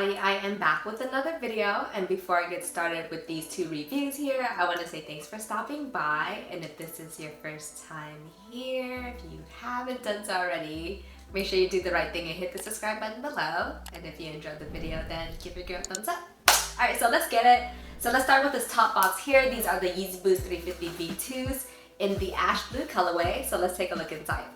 everybody, I am back with another video, and before I get started with these two reviews here, I want to say thanks for stopping by. And if this is your first time here, if you haven't done so already, make sure you do the right thing and hit the subscribe button below. And if you enjoyed the video, then give your girl a thumbs up. Alright, so let's get it. So let's start with this top box here. These are the Yeezy Boost 350 V2s in the ash blue colorway. So let's take a look inside.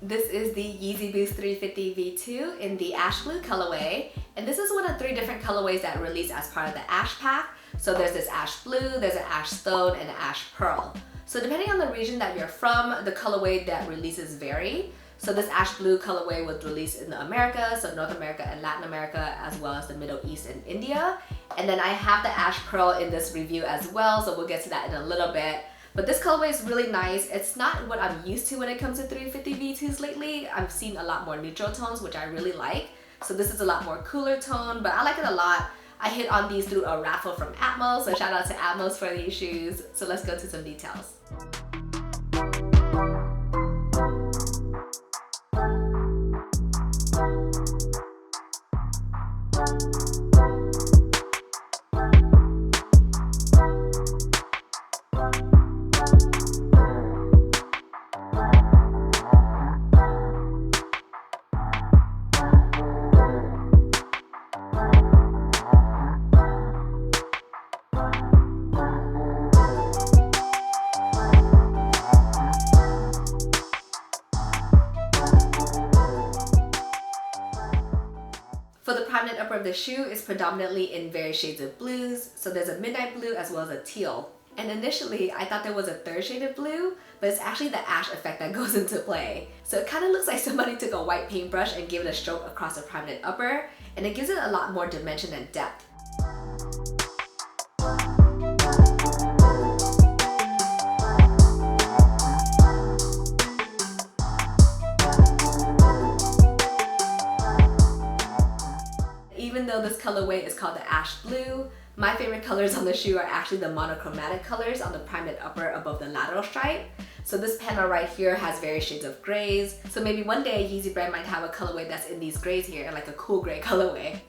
This is the Yeezy Boost 350 V2 in the ash blue colorway, and this is one of 3 different colorways that released as part of the ash pack. So there's this ash blue, there's an ash stone, and an ash pearl. So depending on the region that you're from, the colorway that releases vary. So this ash blue colorway was released in the Americas, so North America and Latin America, as well as the Middle East and India. And then I have the ash pearl in this review as well, so we'll get to that in a little bit. But this colorway is really nice. It's not what I'm used to when it comes to 350 V2s lately. I've seen a lot more neutral tones, which I really like. So this is a lot more cooler tone, but I like it a lot. I hit on these through a raffle from Atmos, so shout out to Atmos for these shoes. So let's go to some details. For the prominent upper of the shoe is predominantly in various shades of blues. So there's a midnight blue as well as a teal. And initially I thought there was a 3rd shade of blue, but it's actually the ash effect that goes into play. So it kind of looks like somebody took a white paintbrush and gave it a stroke across the prominent upper, and it gives it a lot more dimension and depth. Even though this colorway is called the ash blue, my favorite colors on the shoe are actually the monochromatic colors on the prominent upper above the lateral stripe. So this panel right here has various shades of grays. So maybe one day Yeezy brand might have a colorway that's in these grays here, like a cool gray colorway.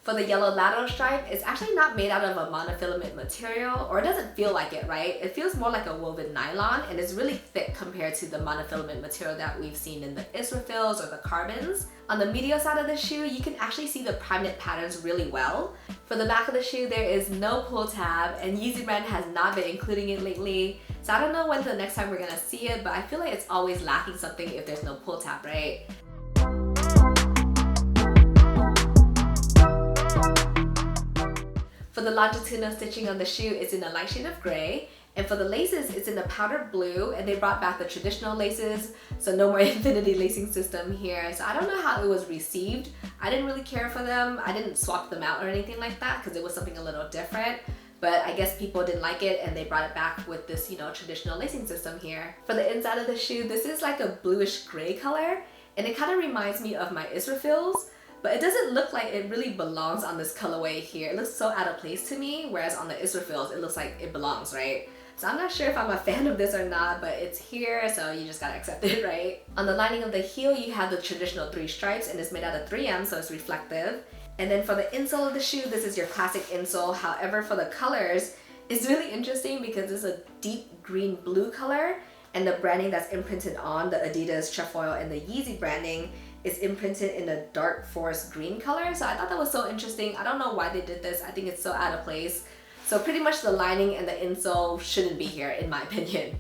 For the yellow lateral stripe, it's actually not made out of a monofilament material, or it doesn't feel like it, right? It feels more like a woven nylon, and it's really thick compared to the monofilament material that we've seen in the Israfils or the carbons. On the medial side of the shoe, you can actually see the prominent patterns really well. For the back of the shoe, there is no pull tab, and Yeezy brand has not been including it lately. So I don't know when the next time we're gonna see it, but I feel like it's always lacking something if there's no pull tab, right? For the longitudinal stitching on the shoe, it's in a light shade of gray. And for the laces, it's in a powder blue, and they brought back the traditional laces, so no more infinity lacing system here. So I don't know how it was received. I didn't really care for them. I didn't swap them out or anything like that because it was something a little different. But I guess people didn't like it and they brought it back with this, traditional lacing system here. For the inside of the shoe, this is like a bluish gray color, and it kind of reminds me of my Israfils. But it doesn't look like it really belongs on this colorway here. It looks so out of place to me, whereas on the Israfils, it looks like it belongs, right? So I'm not sure if I'm a fan of this or not, but it's here, so you just gotta accept it, right? On the lining of the heel, you have the traditional 3 stripes, and it's made out of 3M, so it's reflective. And then for the insole of the shoe, this is your classic insole. However, for the colors, it's really interesting because it's a deep green blue color, and the branding that's imprinted on the Adidas, Trefoil, and the Yeezy branding is imprinted in a dark forest green color. So I thought that was so interesting. I don't know why they did this. I think it's so out of place. So pretty much the lining and the insole shouldn't be here in my opinion.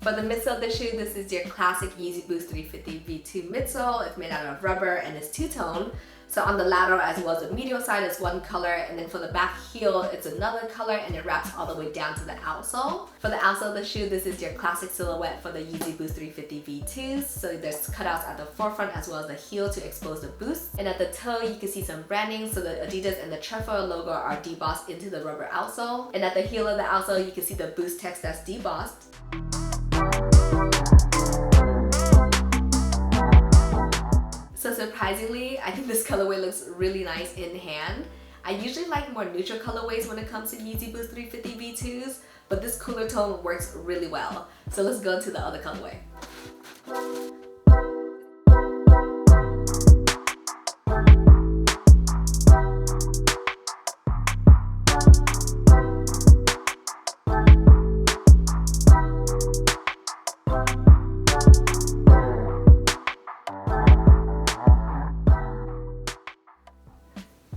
For the midsole of the shoe, this is your classic Yeezy Boost 350 V2 midsole. It's made out of rubber and it's two-tone. So on the lateral as well as the medial side is one color, and then for the back heel it's another color, and it wraps all the way down to the outsole. For the outsole of the shoe, this is your classic silhouette for the Yeezy Boost 350 V2s. So there's cutouts at the forefront as well as the heel to expose the boost. And at the toe you can see some branding, so the Adidas and the trefoil logo are debossed into the rubber outsole. And at the heel of the outsole you can see the boost text that's debossed. So surprisingly, I think this colorway looks really nice in hand. I usually like more neutral colorways when it comes to Yeezy Boost 350 V2s, but this cooler tone works really well. So let's go to the other colorway.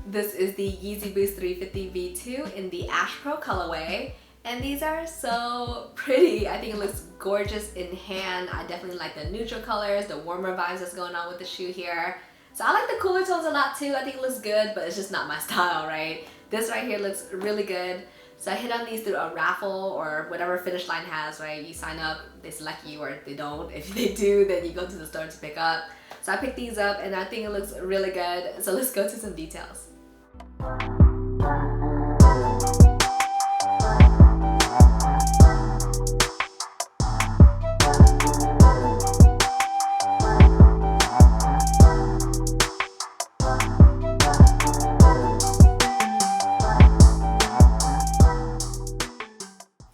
This is the Yeezy Boost 350 V2 in the Ash Pro colorway, and these are so pretty. I think it looks gorgeous in hand. I definitely like the neutral colors, the warmer vibes that's going on with the shoe here. So I like the cooler tones a lot too. I think it looks good, but it's just not my style, right? This right here looks really good. So I hit on these through a raffle or whatever Finishline has, right? You sign up, they select you, or they don't. If they do, then you go to the store to pick up. So I picked these up and I think it looks really good. So let's go to some details.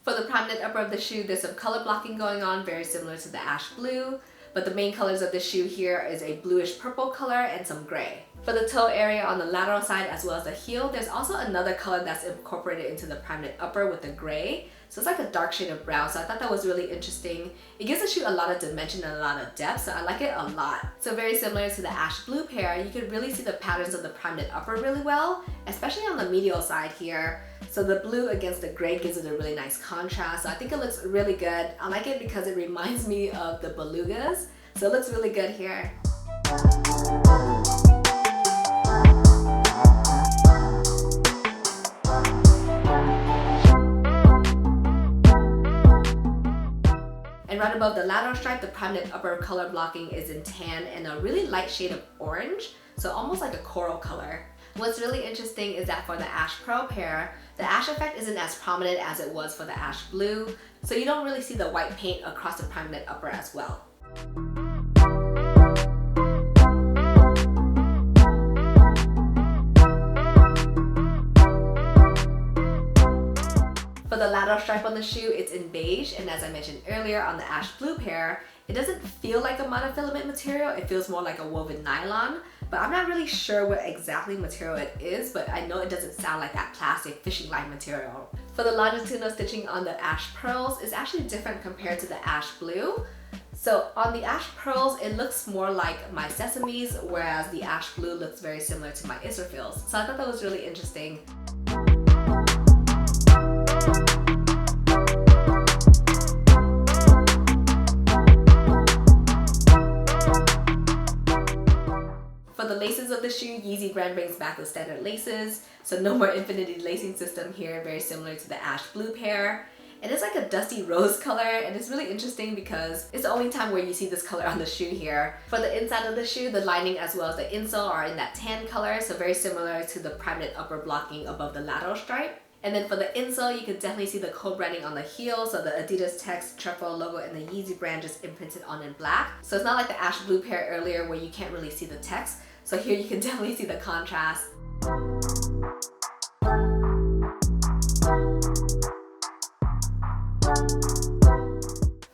For the prominent upper of the shoe, there's some color blocking going on, very similar to the ash blue. But the main colors of the shoe here is a bluish purple color and some gray. For the toe area on the lateral side as well as the heel, there's also another color that's incorporated into the prominent upper with the gray. So it's like a dark shade of brown, so I thought that was really interesting. It gives the shoe a lot of dimension and a lot of depth, so I like it a lot. So very similar to the ash blue pair, you could really see the patterns of the prominent upper really well, especially on the medial side here. So the blue against the gray gives it a really nice contrast, so I think it looks really good. I like it because it reminds me of the belugas, so it looks really good here. And right above the lateral stripe, the prominent upper color blocking is in tan and a really light shade of orange, so almost like a coral color. What's really interesting is that for the Ash Pro pair, the ash effect isn't as prominent as it was for the ash blue, so you don't really see the white paint across the prominent upper as well. For the lateral stripe on the shoe, it's in beige, and as I mentioned earlier on the ash blue pair, it doesn't feel like a monofilament material, it feels more like a woven nylon, but I'm not really sure what exactly material it is, but I know it doesn't sound like that plastic fishing line material. For the longitudinal stitching on the ash pearls, it's actually different compared to the ash blue. So on the ash pearls, it looks more like my sesames, whereas the ash blue looks very similar to my Israfils. So I thought that was really interesting. For the laces of the shoe, Yeezy brand brings back the standard laces, so no more infinity lacing system here, very similar to the ash blue pair. And it's like a dusty rose color, and it's really interesting because it's the only time where you see this color on the shoe here. For the inside of the shoe, the lining as well as the insole are in that tan color, so very similar to the prominent upper blocking above the lateral stripe. And then for the insole, you can definitely see the code branding on the heel, so the Adidas text, trefoil logo, and the Yeezy brand just imprinted on in black. So it's not like the ash blue pair earlier where you can't really see the text. So here you can definitely see the contrast.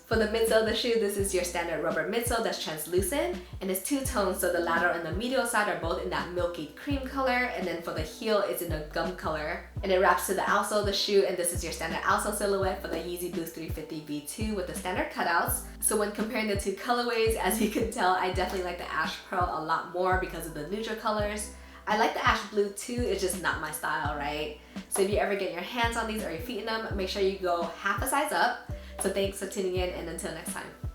For the midsole of the shoe, this is your standard rubber midsole that's translucent, and it's two-toned, so the lateral and the medial side are both in that milky cream color, and then for the heel, it's in a gum color. And it wraps to the outsole of the shoe, and this is your standard outsole silhouette for the Yeezy Boost 350 V2 with the standard cutouts. So when comparing the two colorways, as you can tell, I definitely like the ash pearl a lot more because of the neutral colors. I like the ash blue too, it's just not my style, right? So if you ever get your hands on these or your feet in them, make sure you go half a size up. So thanks for tuning in, and until next time.